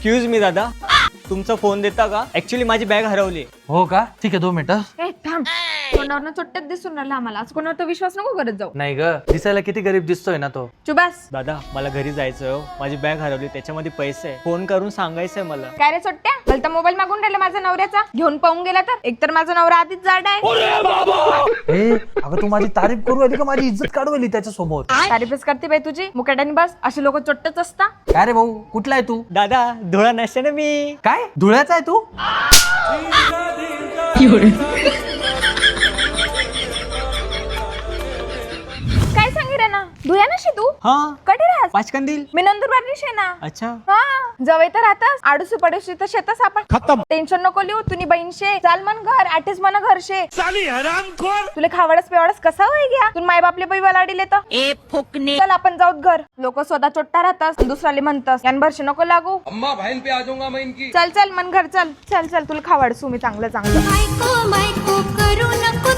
Excuse me दादा, तुमचा phone देता का? ऍक्च्युली माझी बॅग हरवली. हो का? ठीक आहे 2 मिनिटं. ए थांब, तोंडावरनं चोट्ट्यात दिसून राहिला आम्हाला. आज कोणावर तर विश्वास नको करत जाऊ. नाही ग, दिसायला किती गरीब दिसतोय ना तो. चुबास. दादा मला घरी जायचंय हो. माझी बॅग हरवली, त्याच्यामध्ये पैसे आहे. फोन करून सांगायचंय मला. काय रे चोट्ट्या, मला तर मोबाईल मागून राहिला माझ्या नवऱ्याचा. घेऊन पाहून गेला तर एकतर माझा नवरा आधीच जाड आहे. ए अगं तू माझी तारीफ करू आली का माझी इज्जत काढवली त्याच्या समोर? तारीफच करते बाई तुझी. मुकाट्याने बस, असे लोक चोट्टच असता. काय रे भाऊ, कुठला आहे तू? दादा धुळा नसते ना मी. काय धुळ्याचा आहे तू? काय सांगी रे ना, धुया नशी तू हा कधी राहस? पाचकंदील. मी नंदुरबार दिशे ना. अच्छा. हा जवळ तर राहतास. आडूसू पडूशी तर शेतच आपण. खतम. टेन्शन नको लिहू. तुम्ही बहीणशे चाल मन घर आठेच मन घरशे. तुला खावडस पेवडस कसा होई गया? तू माय बापले बाई वलाडीले तर ए फुकणे. चल आपण जाऊत घर. लोक स्वतः चोट्टा राहतास, दुसराले म्हणतास यान भरशे नको लागू. अम्मा बहन पे आ जाऊंगा मैं इनकी. चल चल मन घर चल. चल चल तुला खावडसू मी चांगलं चांगलं. मायको मायको करू नको